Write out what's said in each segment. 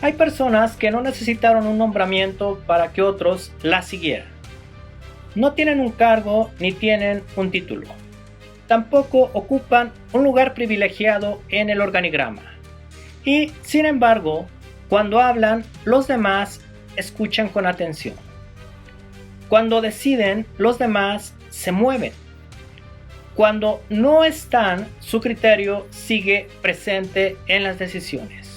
Hay personas que no necesitaron un nombramiento para que otros la siguieran. No tienen un cargo ni tienen un título. Tampoco ocupan un lugar privilegiado en el organigrama. Y, sin embargo, cuando hablan, los demás escuchan con atención. Cuando deciden, los demás se mueven. Cuando no están, su criterio sigue presente en las decisiones.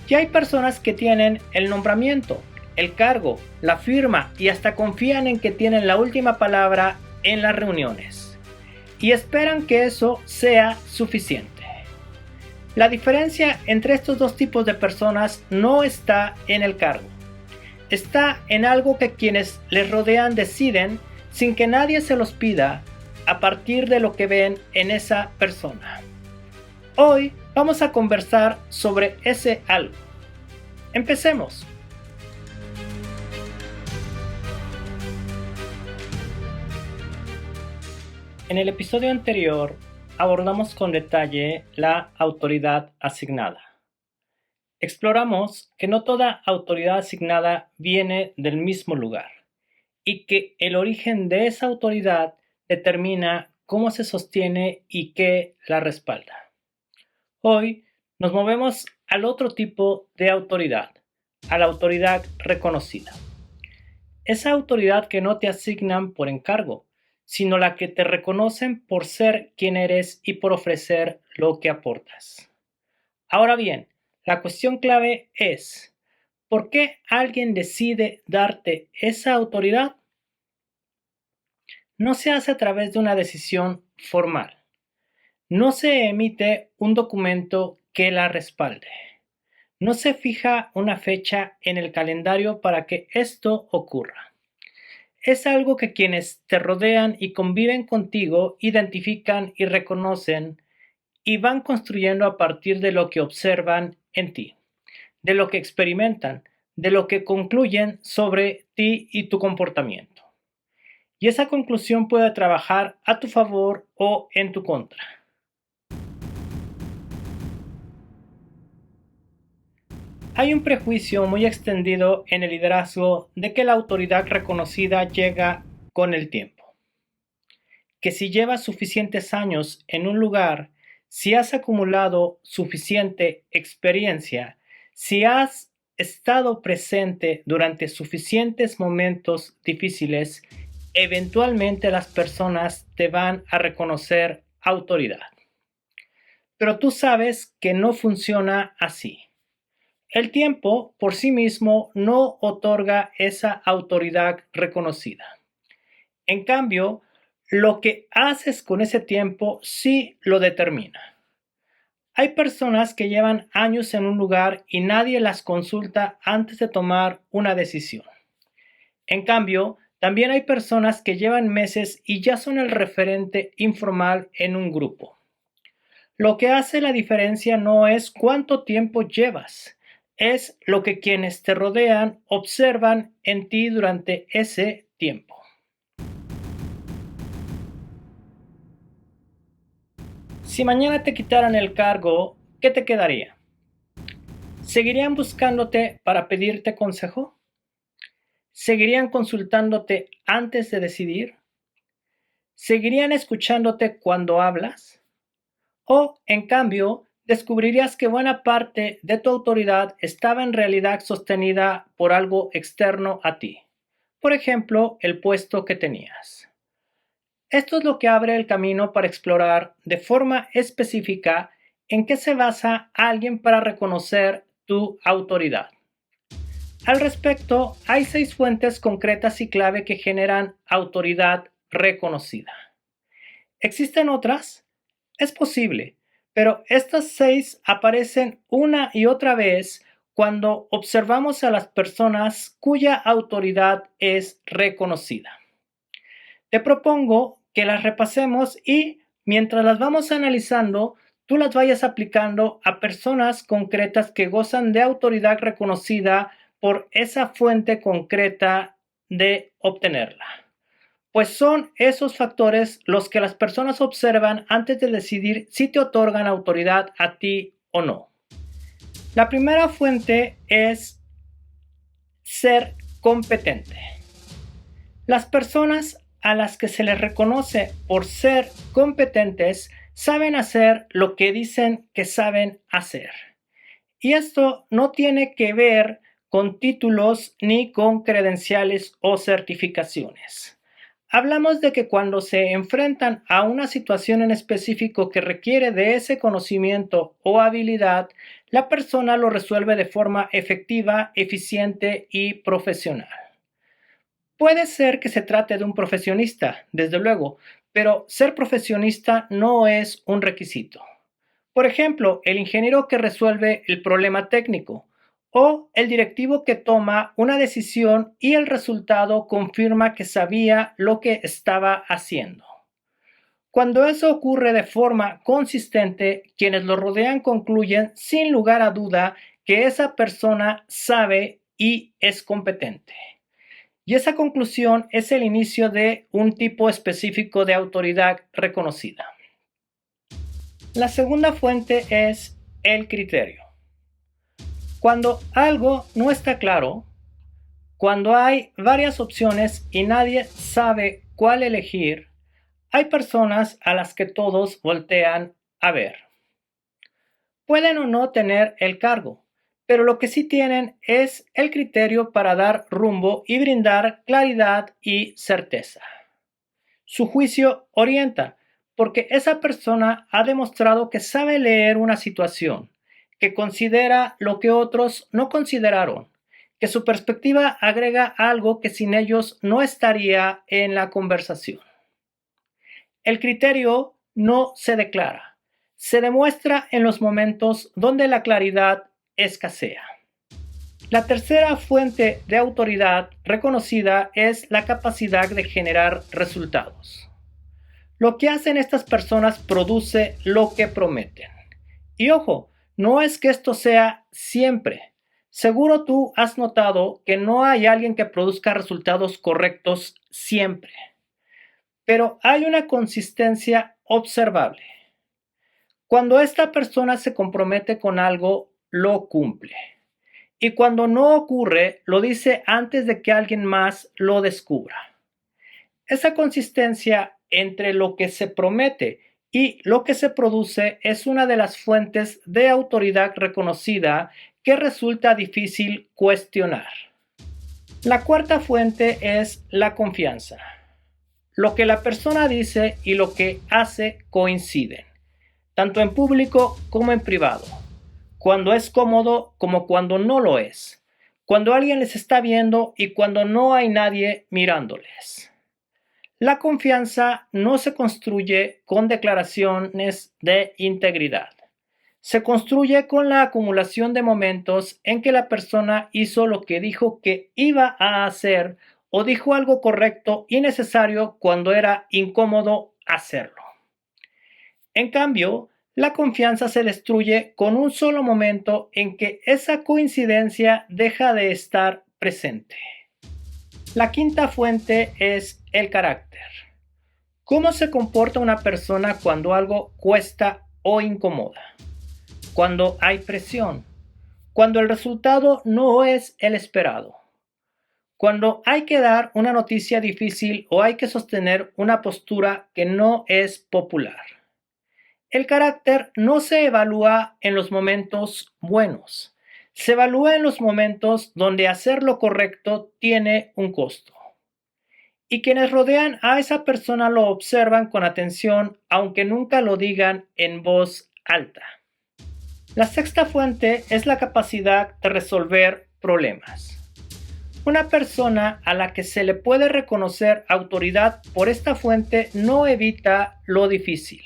Y hay personas que tienen el nombramiento, el cargo, la firma y hasta confían en que tienen la última palabra en las reuniones. Y esperan que eso sea suficiente. La diferencia entre estos dos tipos de personas no está en el cargo. Está en algo que quienes les rodean deciden sin que nadie se los pida a partir de lo que ven en esa persona. Hoy vamos a conversar sobre ese algo. Empecemos. En el episodio anterior abordamos con detalle la autoridad asignada. Exploramos que no toda autoridad asignada viene del mismo lugar y que el origen de esa autoridad determina cómo se sostiene y qué la respalda. Hoy nos movemos al otro tipo de autoridad, a la autoridad reconocida. Esa autoridad que no te asignan por encargo, sino la que te reconocen por ser quien eres y por ofrecer lo que aportas. Ahora bien, la cuestión clave es, ¿por qué alguien decide darte esa autoridad? No se hace a través de una decisión formal. No se emite un documento que la respalde. No se fija una fecha en el calendario para que esto ocurra. Es algo que quienes te rodean y conviven contigo identifican y reconocen y van construyendo a partir de lo que observan en ti, de lo que experimentan, de lo que concluyen sobre ti y tu comportamiento. Y esa conclusión puede trabajar a tu favor o en tu contra. Hay un prejuicio muy extendido en el liderazgo de que la autoridad reconocida llega con el tiempo. Que si llevas suficientes años en un lugar, si has acumulado suficiente experiencia, si has estado presente durante suficientes momentos difíciles, eventualmente las personas te van a reconocer autoridad. Pero tú sabes que no funciona así. El tiempo por sí mismo no otorga esa autoridad reconocida. En cambio, lo que haces con ese tiempo sí lo determina. Hay personas que llevan años en un lugar y nadie las consulta antes de tomar una decisión. En cambio, también hay personas que llevan meses y ya son el referente informal en un grupo. Lo que hace la diferencia no es cuánto tiempo llevas, es lo que quienes te rodean observan en ti durante ese tiempo. Si mañana te quitaran el cargo, ¿qué te quedaría? ¿Seguirían buscándote para pedirte consejo? ¿Seguirían consultándote antes de decidir? ¿Seguirían escuchándote cuando hablas? ¿O, en cambio, descubrirías que buena parte de tu autoridad estaba en realidad sostenida por algo externo a ti? Por ejemplo, el puesto que tenías. Esto es lo que abre el camino para explorar de forma específica en qué se basa alguien para reconocer tu autoridad. Al respecto, hay 6 fuentes concretas y clave que generan autoridad reconocida. ¿Existen otras? Es posible, pero estas 6 aparecen una y otra vez cuando observamos a las personas cuya autoridad es reconocida. Te propongo que las repasemos y, mientras las vamos analizando, tú las vayas aplicando a personas concretas que gozan de autoridad reconocida por esa fuente concreta de obtenerla. Pues son esos factores los que las personas observan antes de decidir si te otorgan autoridad a ti o no. La primera fuente es ser competente. Las personas a las que se les reconoce por ser competentes saben hacer lo que dicen que saben hacer. Y esto no tiene que ver con títulos ni con credenciales o certificaciones. Hablamos de que cuando se enfrentan a una situación en específico que requiere de ese conocimiento o habilidad, la persona lo resuelve de forma efectiva, eficiente y profesional. Puede ser que se trate de un profesionista, desde luego, pero ser profesionista no es un requisito. Por ejemplo, el ingeniero que resuelve el problema técnico o el directivo que toma una decisión y el resultado confirma que sabía lo que estaba haciendo. Cuando eso ocurre de forma consistente, quienes lo rodean concluyen sin lugar a duda que esa persona sabe y es competente. Y esa conclusión es el inicio de un tipo específico de autoridad reconocida. La segunda fuente es el criterio. Cuando algo no está claro, cuando hay varias opciones y nadie sabe cuál elegir, hay personas a las que todos voltean a ver. Pueden o no tener el cargo, pero lo que sí tienen es el criterio para dar rumbo y brindar claridad y certeza. Su juicio orienta, porque esa persona ha demostrado que sabe leer una situación, que considera lo que otros no consideraron, que su perspectiva agrega algo que sin ellos no estaría en la conversación. El criterio no se declara, se demuestra en los momentos donde la claridad escasea. La tercera fuente de autoridad reconocida es la capacidad de generar resultados. Lo que hacen estas personas produce lo que prometen. Y ojo, no es que esto sea siempre. Seguro tú has notado que no hay alguien que produzca resultados correctos siempre. Pero hay una consistencia observable. Cuando esta persona se compromete con algo, lo cumple. Y cuando no ocurre, lo dice antes de que alguien más lo descubra. Esa consistencia entre lo que se promete y lo que se produce es una de las fuentes de autoridad reconocida que resulta difícil cuestionar. La cuarta fuente es la confianza. Lo que la persona dice y lo que hace coinciden, tanto en público como en privado, cuando es cómodo como cuando no lo es, cuando alguien les está viendo y cuando no hay nadie mirándoles. La confianza no se construye con declaraciones de integridad. Se construye con la acumulación de momentos en que la persona hizo lo que dijo que iba a hacer o dijo algo correcto y necesario cuando era incómodo hacerlo. En cambio, la confianza se destruye con un solo momento en que esa coincidencia deja de estar presente. La quinta fuente es el carácter. ¿Cómo se comporta una persona cuando algo cuesta o incomoda? Cuando hay presión. Cuando el resultado no es el esperado. Cuando hay que dar una noticia difícil o hay que sostener una postura que no es popular. El carácter no se evalúa en los momentos buenos. Se evalúa en los momentos donde hacer lo correcto tiene un costo. Y quienes rodean a esa persona lo observan con atención, aunque nunca lo digan en voz alta. La sexta fuente es la capacidad de resolver problemas. Una persona a la que se le puede reconocer autoridad por esta fuente no evita lo difícil.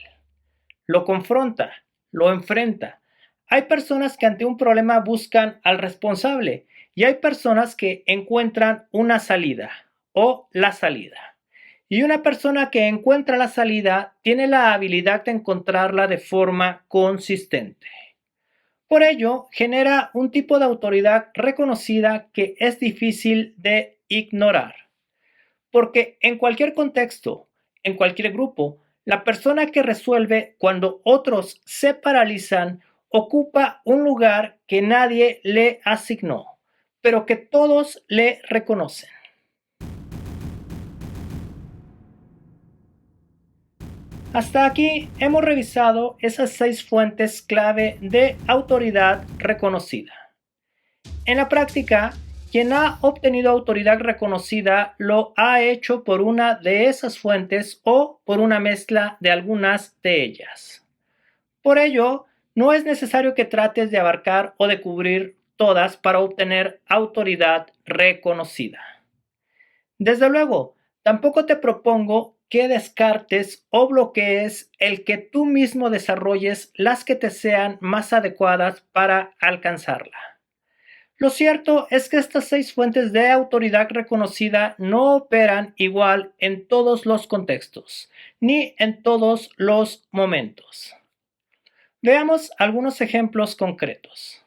Lo confronta, lo enfrenta. Hay personas que ante un problema buscan al responsable y hay personas que encuentran una salida o la salida. Y una persona que encuentra la salida tiene la habilidad de encontrarla de forma consistente. Por ello, genera un tipo de autoridad reconocida que es difícil de ignorar. Porque en cualquier contexto, en cualquier grupo, la persona que resuelve cuando otros se paralizan ocupa un lugar que nadie le asignó, pero que todos le reconocen. Hasta aquí hemos revisado esas 6 fuentes clave de autoridad reconocida. En la práctica, quien ha obtenido autoridad reconocida lo ha hecho por una de esas fuentes o por una mezcla de algunas de ellas. Por ello, no es necesario que trates de abarcar o de cubrir todas para obtener autoridad reconocida. Desde luego, tampoco te propongo que descartes o bloquees el que tú mismo desarrolles las que te sean más adecuadas para alcanzarla. Lo cierto es que estas 6 fuentes de autoridad reconocida no operan igual en todos los contextos, ni en todos los momentos. Veamos algunos ejemplos concretos.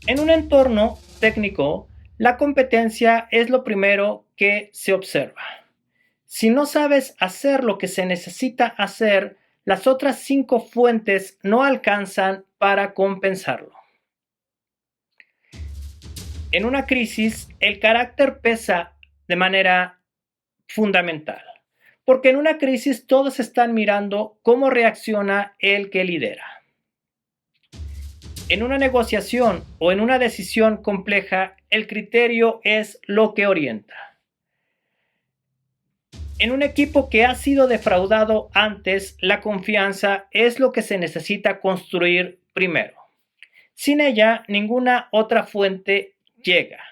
En un entorno técnico, la competencia es lo primero que se observa. Si no sabes hacer lo que se necesita hacer, las otras 5 fuentes no alcanzan para compensarlo. En una crisis, el carácter pesa de manera fundamental, porque en una crisis todos están mirando cómo reacciona el que lidera. En una negociación o en una decisión compleja, el criterio es lo que orienta. En un equipo que ha sido defraudado antes, la confianza es lo que se necesita construir primero. Sin ella, ninguna otra fuente llega.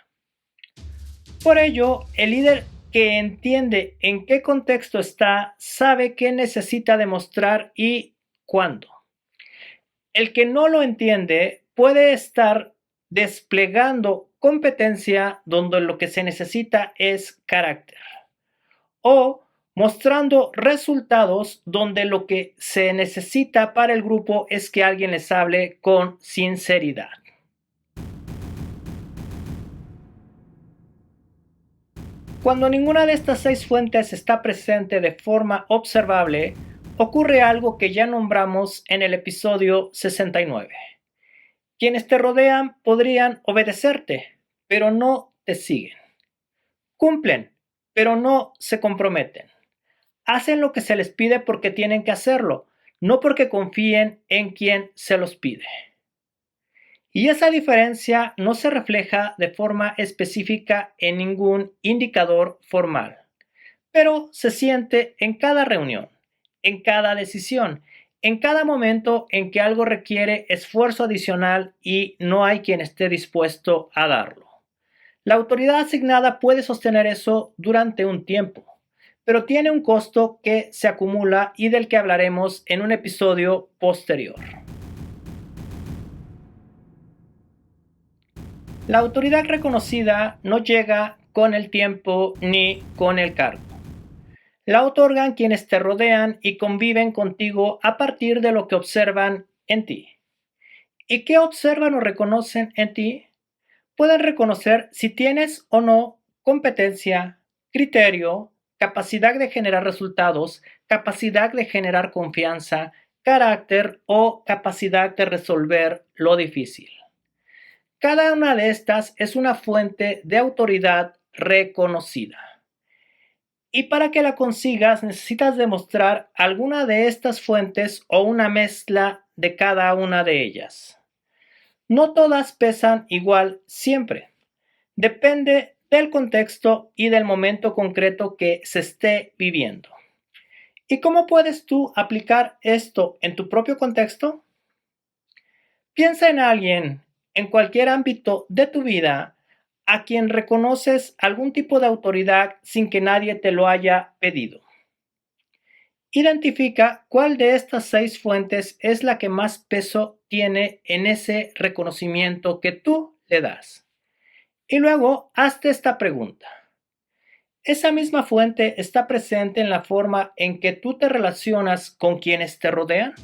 Por ello, el líder que entiende en qué contexto está, sabe qué necesita demostrar y cuándo. El que no lo entiende puede estar desplegando competencia donde lo que se necesita es carácter, o mostrando resultados donde lo que se necesita para el grupo es que alguien les hable con sinceridad. Cuando ninguna de estas 6 fuentes está presente de forma observable, ocurre algo que ya nombramos en el episodio 69. Quienes te rodean podrían obedecerte, pero no te siguen. Cumplen, pero no se comprometen. Hacen lo que se les pide porque tienen que hacerlo, no porque confíen en quien se los pide. Y esa diferencia no se refleja de forma específica en ningún indicador formal, pero se siente en cada reunión, en cada decisión, en cada momento en que algo requiere esfuerzo adicional y no hay quien esté dispuesto a darlo. La autoridad asignada puede sostener eso durante un tiempo, pero tiene un costo que se acumula y del que hablaremos en un episodio posterior. La autoridad reconocida no llega con el tiempo ni con el cargo. La otorgan quienes te rodean y conviven contigo a partir de lo que observan en ti. ¿Y qué observan o reconocen en ti? Pueden reconocer si tienes o no competencia, criterio, capacidad de generar resultados, capacidad de generar confianza, carácter o capacidad de resolver lo difícil. Cada una de estas es una fuente de autoridad reconocida. Y para que la consigas necesitas demostrar alguna de estas fuentes o una mezcla de cada una de ellas. No todas pesan igual siempre. Depende del contexto y del momento concreto que se esté viviendo. ¿Y cómo puedes tú aplicar esto en tu propio contexto? Piensa en alguien en cualquier ámbito de tu vida a quien reconoces algún tipo de autoridad sin que nadie te lo haya pedido. Identifica cuál de estas 6 fuentes es la que más peso tiene en ese reconocimiento que tú le das. Y luego hazte esta pregunta. ¿Esa misma fuente está presente en la forma en que tú te relacionas con quienes te rodean?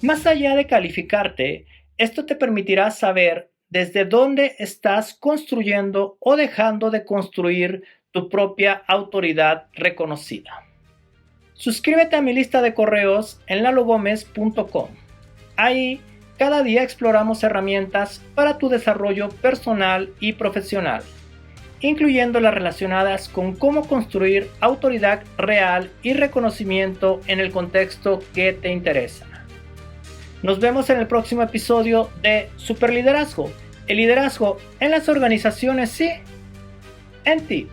Más allá de calificarte, esto te permitirá saber desde dónde estás construyendo o dejando de construir tu propia autoridad reconocida. Suscríbete a mi lista de correos en lalogomez.com. Ahí, cada día exploramos herramientas para tu desarrollo personal y profesional, incluyendo las relacionadas con cómo construir autoridad real y reconocimiento en el contexto que te interesa. Nos vemos en el próximo episodio de Superliderazgo, el liderazgo en las organizaciones, sí, en ti.